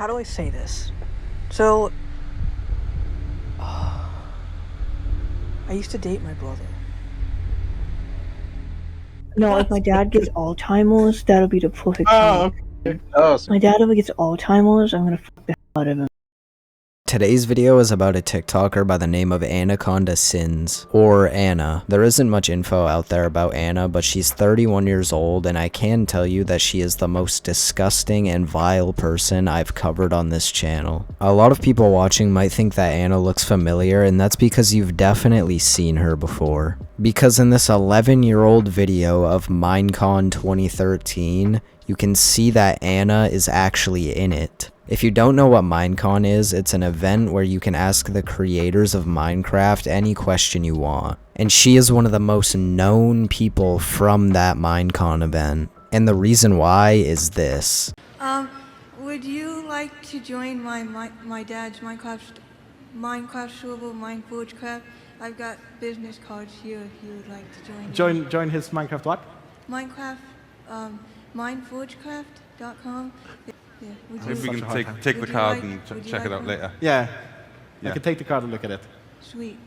how do I say this? So, I used to date my brother. No, if my dad gets Alzheimer's, that'll be the perfect time. Oh, so My dad ever gets Alzheimer's, I'm gonna fuck the hell out of him. Today's video is about a TikToker by the name of AnnacondaSin, or Anna. There isn't much info out there about Anna, but she's 31 years old, and I can tell you that she is the most disgusting and vile person I've covered on this channel. A lot of people watching might think that Anna looks familiar, and that's because you've definitely seen her before. Because in this 11-year-old video of Minecon 2013, you can see that Anna is actually in it. If you don't know what Minecon is, it's an event where you can ask the creators of Minecraft any question you want. And she is one of the most known people from that Minecon event. And the reason why is this. Would you like to join my dad's Minecraft server, Forgecraft? I've got business cards here if you would like to join. Join his Minecraft what? Minecraft, mineforgecraft.com. Yeah, maybe we can take the card and check it out later. Yeah. I can take the card and look at it. Sweet.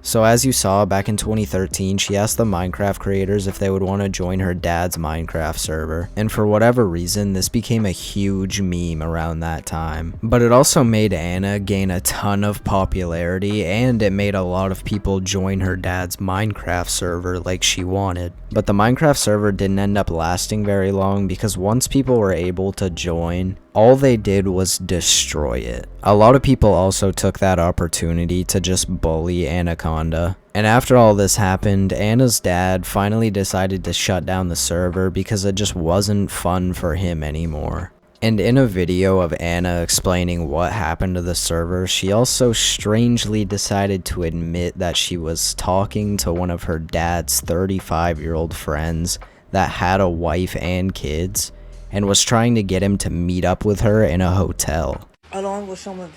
So as you saw, back in 2013, she asked the Minecraft creators if they would want to join her dad's Minecraft server. And for whatever reason, this became a huge meme around that time. But it also made Anna gain a ton of popularity, and it made a lot of people join her dad's Minecraft server like she wanted. But the Minecraft server didn't end up lasting very long because once people were able to join, all they did was destroy it. A lot of people also took that opportunity to just bully Anaconda. And after all this happened, Anna's dad finally decided to shut down the server because it just wasn't fun for him anymore. And in a video of Anna explaining what happened to the server, she also strangely decided to admit that she was talking to one of her dad's 35-year-old friends that had a wife and kids, and was trying to get him to meet up with her in a hotel. Along with some of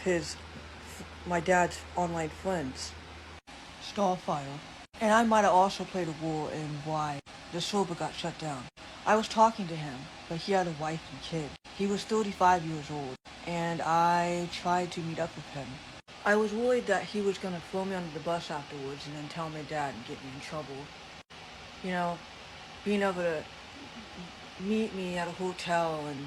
my dad's online friends, Starfire. And I might have also played a role in why the server got shut down. I was talking to him, but he had a wife and kid. He was 35 years old, and I tried to meet up with him. I was worried that he was going to throw me under the bus afterwards and then tell my dad and get me in trouble. You know, being able to meet me at a hotel and...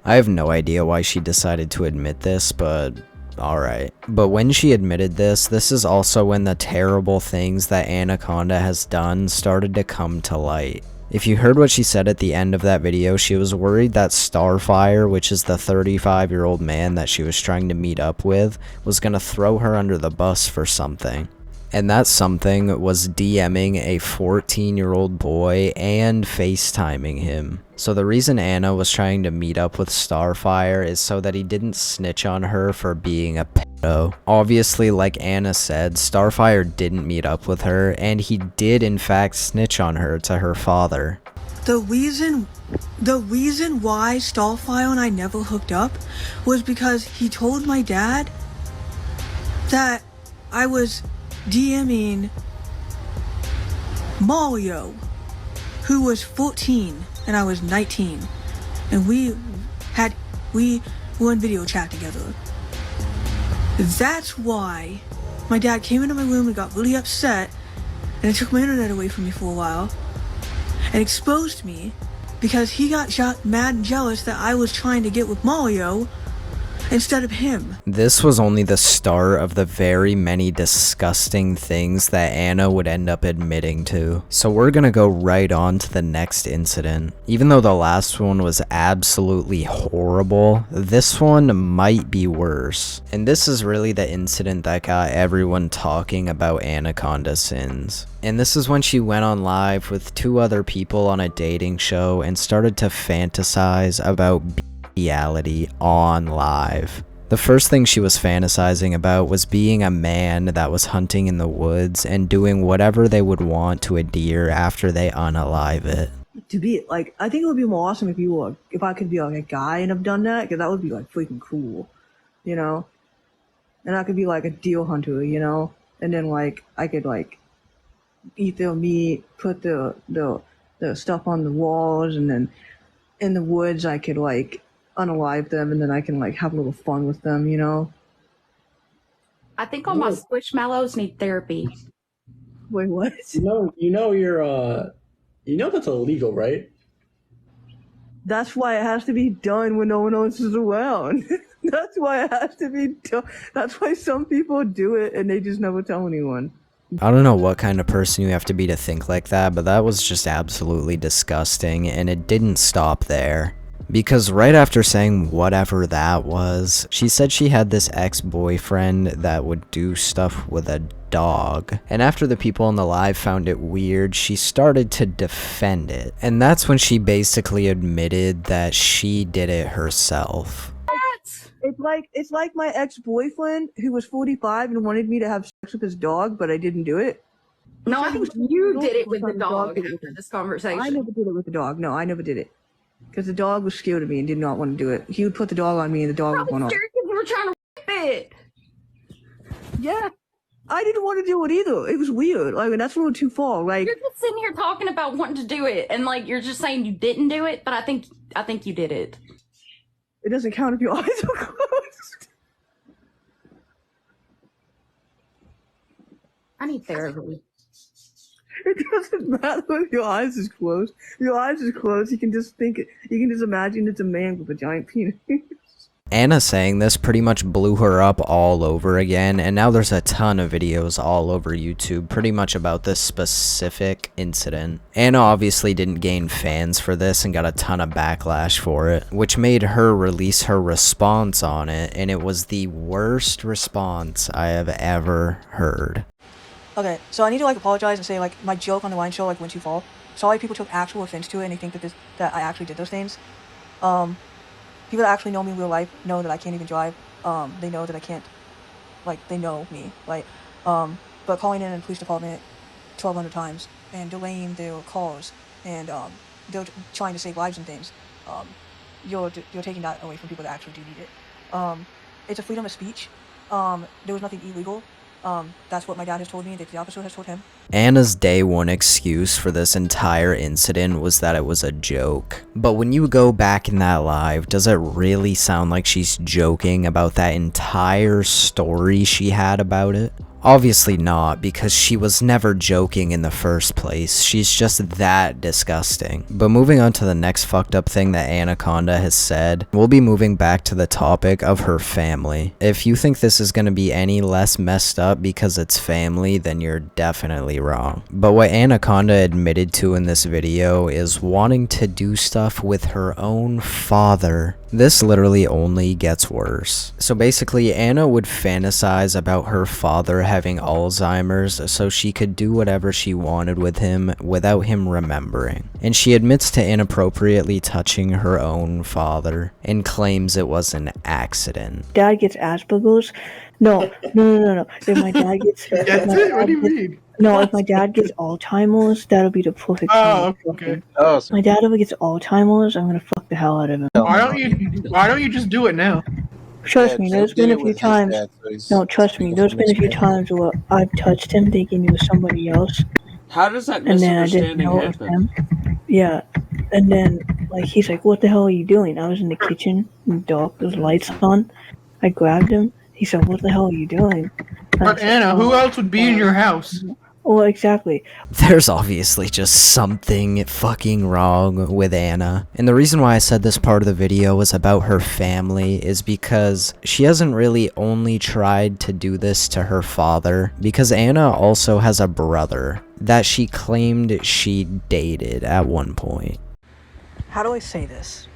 I have no idea why she decided to admit this, but alright. But when she admitted this is also when the terrible things that Anaconda has done started to come to light. If you heard what she said at the end of that video, she was worried that Starfire, which is the 35-year-old man that she was trying to meet up with, was gonna throw her under the bus for something. And that something was DMing a 14-year-old boy and FaceTiming him. So the reason Anna was trying to meet up with Starfire is so that he didn't snitch on her for being a pedo. Obviously, like Anna said, Starfire didn't meet up with her, and he did in fact snitch on her to her father. The reason why Starfire and I never hooked up was because he told my dad that I was DMing Mario, who was 14 and I was 19, and we were in video chat together. That's why my dad came into my room and got really upset, and it took my internet away from me for a while and exposed me because he got mad and jealous that I was trying to get with Mario instead of him. This was only the start of the very many disgusting things that Anna would end up admitting to. So we're gonna go right on to the next incident. Even though the last one was absolutely horrible, this one might be worse. And this is really the incident that got everyone talking about AnnacondaSin. And this is when she went on live with 2 other people on a dating show and started to fantasize about reality on live. The first thing she was fantasizing about was being a man that was hunting in the woods and doing whatever they would want to a deer after they unalive it. To be like, I think it would be more awesome if I could be like a guy and have done that, because that would be like freaking cool, you know. And I could be like a deer hunter, you know, and then like I could like eat their meat, put the the stuff on the walls, and then in the woods I could like unalive them, and then I can like have a little fun with them, you know? I think all my squishmallows need therapy. Wait, what? That's illegal, right? That's why it has to be done when no one else is around. That's why it has to be done. That's why some people do it and they just never tell anyone. I don't know what kind of person you have to be to think like that, but that was just absolutely disgusting, and it didn't stop there. Because right after saying whatever that was, she said she had this ex-boyfriend that would do stuff with a dog. And after the people on the live found it weird, she started to defend it. And that's when she basically admitted that she did it herself. It's like my ex-boyfriend who was 45 and wanted me to have sex with his dog, but I didn't do it. No, I think you did it with the dog after this conversation. I never did it with the dog. No, I never did it. Because the dog was scared of me and did not want to do it. He would put the dog on me and the dog would run off. We were trying to whip it. Yeah. I didn't want to do it either. It was weird. Like, that's a little too far. Like, you're just sitting here talking about wanting to do it, and like you're just saying you didn't do it, but I think you did it. It doesn't count if your eyes are closed. I need therapy. It doesn't matter if your eyes is closed. Your eyes is closed. You can just imagine it's a man with a giant penis. Anna saying this pretty much blew her up all over again, and now there's a ton of videos all over YouTube pretty much about this specific incident. Anna obviously didn't gain fans for this and got a ton of backlash for it, which made her release her response on it, and it was the worst response I have ever heard. Okay, so I need to like apologize and say like my joke on the wine show like went too far. Sorry people took actual offense to it and they think that I actually did those things. People that actually know me in real life know that I can't even drive. They know that I can't, like, they know me, right? But calling in the police department 1,200 times and delaying their calls and they're trying to save lives and things, you're taking that away from people that actually do need it. It's a freedom of speech. There was nothing illegal. That's what my dad has told me, that the officer has told him. Anna's day one excuse for this entire incident was that it was a joke. But when you go back in that live, does it really sound like she's joking about that entire story she had about it? Obviously not, because she was never joking in the first place. She's just that disgusting. But moving on to the next fucked up thing that Anaconda has said, we'll be moving back to the topic of her family. If you think this is going to be any less messed up because it's family, then you're definitely wrong. But what Anaconda admitted to in this video is wanting to do stuff with her own father. This literally only gets worse. So basically, Anna would fantasize about her father having Alzheimer's so she could do whatever she wanted with him without him remembering. And she admits to inappropriately touching her own father and claims it was an accident. Dad gets Asperger's. No. If my dad gets... That's it? What do you mean? No, if my dad gets Alzheimer's, that'll be the perfect time. Oh, okay. My dad ever gets Alzheimer's, I'm gonna fuck the hell out of him. Why don't you just do it now? Trust me, there's been a few times. No, trust me, there's been a few times where I've touched him thinking he was somebody else. How does that And then I didn't misunderstanding know it was happen? him. Yeah. And then, like, he's like, what the hell are you doing? I was in the kitchen, in the dark, there's lights on. I grabbed him. He said, what the hell are you doing? But Anna, who else would be in your house? Well, exactly. There's obviously just something fucking wrong with Anna. And the reason why I said this part of the video was about her family is because she hasn't really only tried to do this to her father, because Anna also has a brother that she claimed she dated at one point. How do I say this?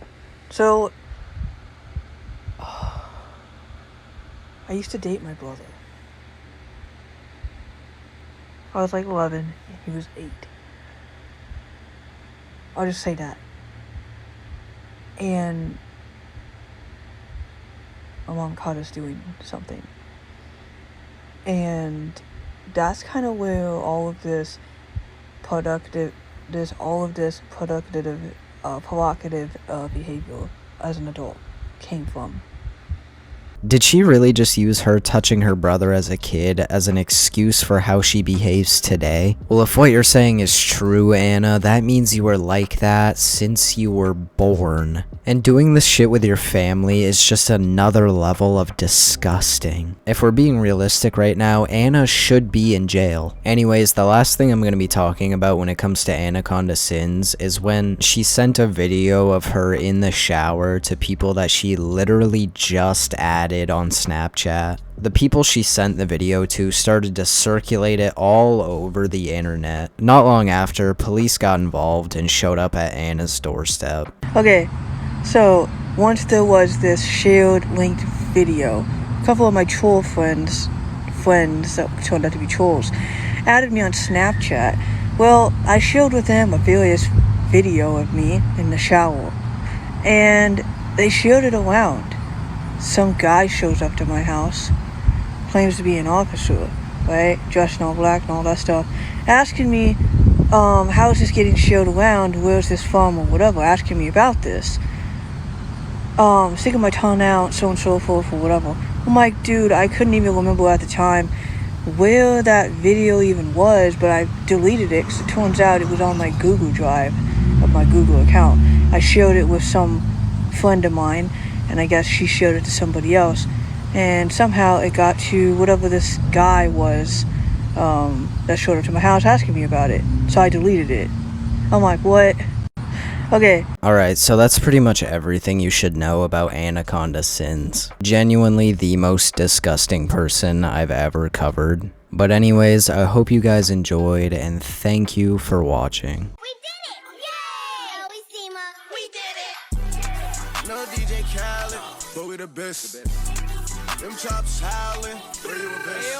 So, I used to date my brother. I was like 11, he was 8. I'll just say that. And my mom caught us doing something. And that's kind of where all of this provocative behavior as an adult came from. Did she really just use her touching her brother as a kid as an excuse for how she behaves today? Well, if what you're saying is true, Anna, that means you were like that since you were born. And doing this shit with your family is just another level of disgusting. If we're being realistic right now, Anna should be in jail. Anyways, the last thing I'm going to be talking about when it comes to AnnacondaSins is when she sent a video of her in the shower to people that she literally just added on Snapchat. The people she sent the video to started to circulate it all over the internet. Not long after, police got involved and showed up at Anna's doorstep. Okay, so once there was this shared linked video, a couple of my troll friends that turned out to be trolls, added me on Snapchat. Well, I shared with them a various video of me in the shower, and they shared it around. Some guy shows up to my house, claims to be an officer, right, dressed in all black and all that stuff, asking me, how is this getting shared around, where's this from, or whatever, asking me about this. Sticking my tongue out, so on and so forth, or whatever. I'm like, dude, I couldn't even remember at the time where that video even was, but I deleted it because it turns out it was on my Google Drive of my Google account. I shared it with some friend of mine, and I guess she shared it to somebody else, and somehow it got to whatever this guy was that showed up to my house asking me about it, so I deleted it. I'm like, what? Okay. Alright, so that's pretty much everything you should know about AnnacondaSins. Genuinely the most disgusting person I've ever covered. But anyways, I hope you guys enjoyed, and thank you for watching. We did it! Yay! We SEMA. We did it! No DJ Khaled, but we the best. Them chops howling, where you a best.